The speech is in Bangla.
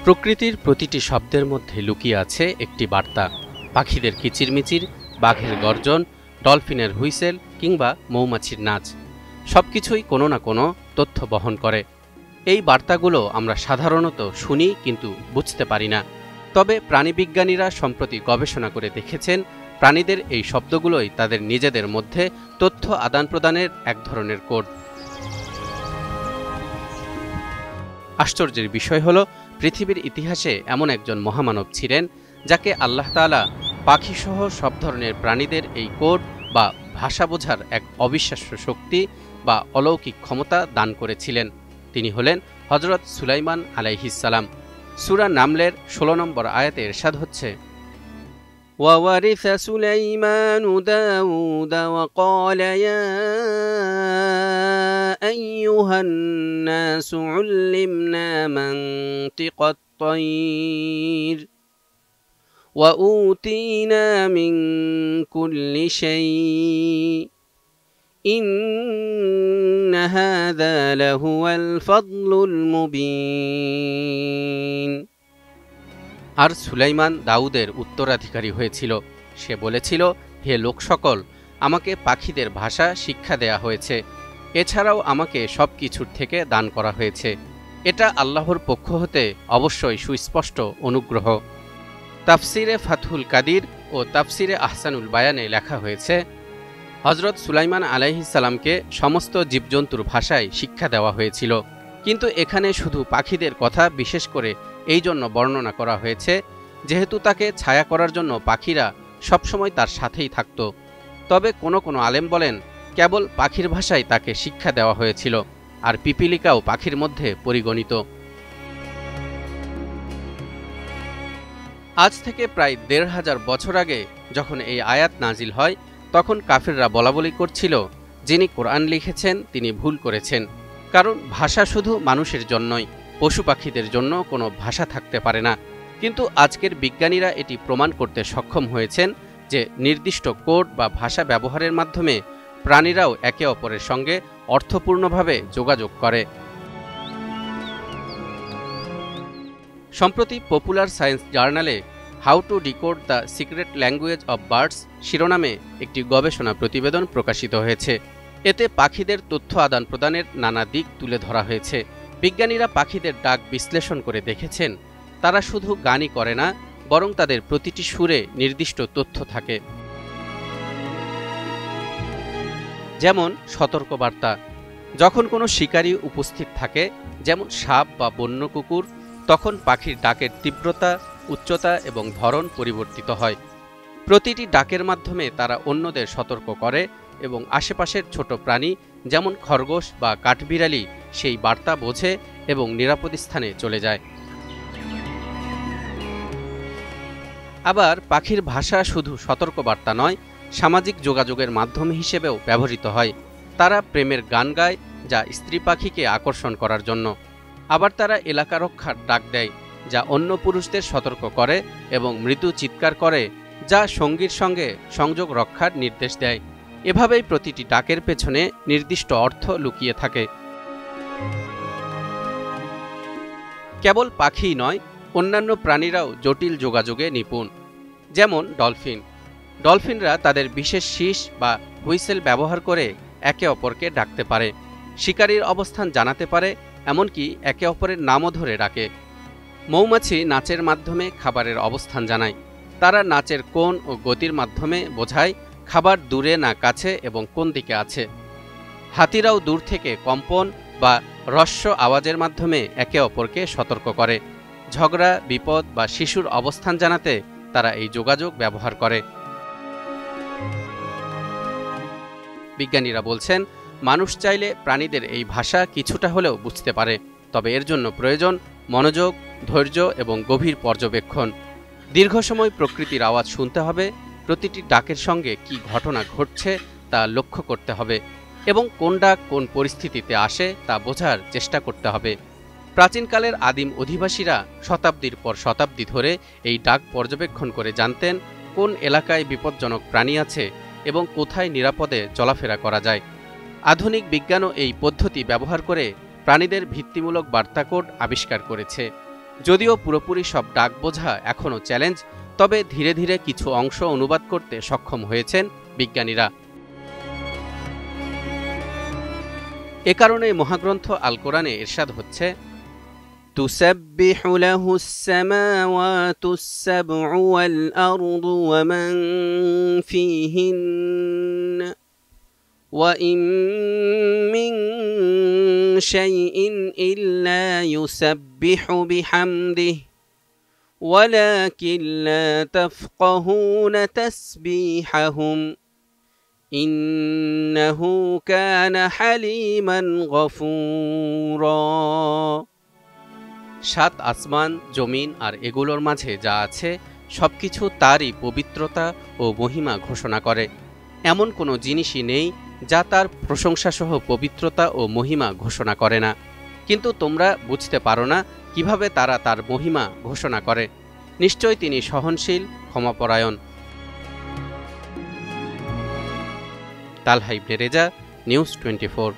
প্রকৃতির প্রতিটি শব্দের মধ্যে লুকিয়ে আছে একটি বার্তা। পাখিদের কিচিরমিচির, বাঘের গর্জন, ডলফিনের হুইসেল কিংবা মৌমাছির নাচ, সবকিছুই কোনো না কোনো তথ্য বহন করে। এই বার্তাগুলো আমরা সাধারণত শুনি কিন্তু বুঝতে পারি না। তবে প্রাণীবিজ্ঞানীরা সম্প্রতি গবেষণা করে দেখেছেন, প্রাণীদের এই শব্দগুলোই তাদের নিজেদের মধ্যে তথ্য আদান প্রদানের এক ধরনের কোড। আশ্চর্যের বিষয় হলো, পৃথিবীর ইতিহাসে এমন একজন মহামানব ছিলেন যাকে আল্লাহ তাআলা পাখিসহ সব ধরনের প্রাণীদের এই কোড বা ভাষা বোঝার এক অবিশ্বাস্য শক্তি বা অলৌকিক ক্ষমতা দান করেছিলেন। তিনি হলেন হযরত সুলাইমান আলাইহিস সালাম। সূরা নামলের 16 নম্বর আয়াতে ইরশাদ হচ্ছে, وَوَرِثَ سُلَيْمَانُ دَاوُودَ وَقَالَ يَا أَيُّهَا النَّاسُ عُلِّمْنَا مَنطِقَ الطَّيْرِ وَأُوتِينَا مِن كُلِّ شَيْءٍ إِنَّ هَذَا لَهُوَ الْفَضْلُ الْمُبِينُ। আর সুলাইমান দাউদের উত্তরাধিকারী হয়েছিল। সে বলেছিল, হে লোক সকল, আমাকে পাখিদের ভাষা শিক্ষা দেয়া হয়েছে, এছাড়াও আমাকে সব কিছুর থেকে দান করা হয়েছে। এটা আল্লাহর পক্ষ হতে অবশ্যই সুস্পষ্ট অনুগ্রহ। তাফসিরে ফাথুল কাদির ও তাফসিরে আহসানুল বায়ানে লেখা হয়েছে, হযরত সুলাইমান আলাইহিস সালামকে সমস্ত জীবজন্তুর ভাষায় শিক্ষা দেওয়া হয়েছিল, কিন্তু এখানে শুধু পাখিদের কথা বিশেষ করে এই জন্য বর্ণনা করা হয়েছে যেহেতু তাকে ছায়া করার জন্য পাখিরা সবসময় তার সাথেই থাকত। তবে কোনো কোনো আলেম বলেন, কেবল পাখির ভাষায় তাকে শিক্ষা দেওয়া হয়েছিল, আর পিপিলিকাও পাখির মধ্যে পরিগণিত। আজ থেকে প্রায় ১৫০০ বছর আগে যখন এই আয়াত নাজিল হয়, তখন কাফিররা বলাবলি করছিল, যিনি কোরআন লিখেছেন তিনি ভুল করেছেন, কারণ ভাষা শুধু মানুষের জন্যই, পশু পাখিদের জন্য কোনো ভাষা থাকতে পারে না। কিন্তু আজকের বিজ্ঞানীরা এটি প্রমাণ করতে সক্ষম হয়েছেন যে নির্দিষ্ট কোড বা ভাষা ব্যবহারের মাধ্যমে প্রাণীরাও একে অপরের সঙ্গে অর্থপূর্ণভাবে যোগাযোগ করে। সম্প্রতি পপুলার সায়েন্স জার্নালে how to decode the secret language of birds শিরোনামে একটি গবেষণা প্রতিবেদন প্রকাশিত হয়েছে। এতে পাখিদের তথ্য আদান প্রদানের নানা দিক তুলে ধরা হয়েছে। বিজ্ঞানীরা পাখিদের ডাক বিশ্লেষণ করে দেখেছেন, তারা শুধু গানই করে না, বরং তাদের প্রতিটি সুরে নির্দিষ্ট তথ্য থাকে। যেমন সতর্কবার্তা, যখন কোনো শিকারী উপস্থিত থাকে, যেমন সাপ বা বন্য কুকুর, তখন পাখির ডাকের তীব্রতা, উচ্চতা এবং ধরন পরিবর্তিত হয়। প্রতিটি ডাকের মাধ্যমে তারা অন্যদের সতর্ক করে এবং আশেপাশের ছোট প্রাণী যেমন খরগোশ বা কাঠবিড়ালি সেই বার্তা বোঝে এবং নিরাপদ স্থানে চলে যায়। আবার পাখির ভাষা শুধু সতর্কবার্তা নয়, সামাজিক যোগাযোগের মাধ্যম হিসেবেও ব্যবহৃত হয়। তারা প্রেমের গান গায়, যা স্ত্রী পাখিকে আকর্ষণ করার জন্য। আবার তারা এলাকা রক্ষার ডাক দেয়, যা অন্য পুরুষদের সতর্ক করে, এবং মৃদু চিৎকার করে, যা সঙ্গীর সঙ্গে সংযোগ রক্ষার নির্দেশ দেয়। এভাবেই প্রতিটি ডাকের পেছনে নির্দিষ্ট অর্থ লুকিয়ে থাকে। কেবল পাখিই নয়, অন্যান্য প্রাণীরাও জটিল যোগাযোগে নিপুণ। যেমন ডলফিনরা তাদের বিশেষ শিস বা হুইসেল ব্যবহার করে একে অপরকে ডাকতে পারে, শিকারীর অবস্থান জানাতে পারে, এমনকি একে অপরের নামও ধরে ডাকে। মৌমাছি নাচের মাধ্যমে খাবারের অবস্থান জানায়। তারা নাচের কোণ ও গতির মাধ্যমে বোঝায় খাবার দূরে না কাছে এবং কোন দিকে আছে। হাতিরাও দূর থেকে কম্পন বা হ্রস্ব আওয়াজের মাধ্যমে একে অপরকে সতর্ক করে। ঝগড়া, বিপদ বা শিশুর অবস্থান জানাতে তারা এই যোগাযোগ ব্যবহার করে। বিজ্ঞানীরা বলছেন, মানুষ চাইলে প্রাণীদের এই ভাষা কিছুটা হলেও বুঝতে পারে, তবে এর জন্য প্রয়োজন মনোযোগ, ধৈর্য এবং গভীর পর্যবেক্ষণ। দীর্ঘ সময় প্রকৃতির আওয়াজ শুনতে হবে, প্রতিটি ডাকের সঙ্গে কি ঘটনা ঘটছে তা লক্ষ্য করতে হবে, এবং কোন ডাক কোন পরিস্থিতিতে আসে তা বোঝার চেষ্টা করতে হবে। প্রাচীনকালের আদিম অধিবাসীরা শতাব্দীর পর শতাব্দী ধরে এই ডাক পর্যবেক্ষণ করে জানতেন কোন এলাকায় বিপজ্জনক প্রাণী আছে এবং কোথায় নিরাপদে চলাফেরা করা যায়। আধুনিক বিজ্ঞানও এই পদ্ধতি ব্যবহার করে প্রাণীদের ভিত্তিমূলক বার্তা কোড আবিষ্কার করেছে, যদিও পুরোপুরি সব ডাক বোঝা এখনও চ্যালেঞ্জ, তবে ধীরে ধীরে কিছু অংশ অনুবাদ করতে সক্ষম হয়েছেন বিজ্ঞানীরা। এ কারণে মহাগ্রন্থ আল কোরআনে ইরশাদ হচ্ছে, তুসাব্বিহু লাহুস সামাওয়াতুস সাবউ ওয়াল আরদু ওয়া মান ফীহিন্না ওয়া ইন মিন শাইইন ইল্লা ইউসাব্বিহু বিহামদিহি ওয়ালাকিন লা তাফকাহুনা তাসবিহাহুম ইন্নাহু কানা হালিমান গফুরা। সাত আসমান, জমিন আর এগুলোর মাঝে যা আছে সবকিছু তারই পবিত্রতা ও মহিমা ঘোষণা করে। এমন কোনো জিনিসই নেই যা তার প্রশংসাসহ পবিত্রতা ও মহিমা ঘোষণা করে না। কিন্তু তোমরা বুঝতে পারো না কিভাবে তারা তার মহিমা ঘোষণা করে। নিশ্চয় তিনি সহনশীল, ক্ষমাপরায়ণ। তালহা ইবনে রেজা, নিউজ 24।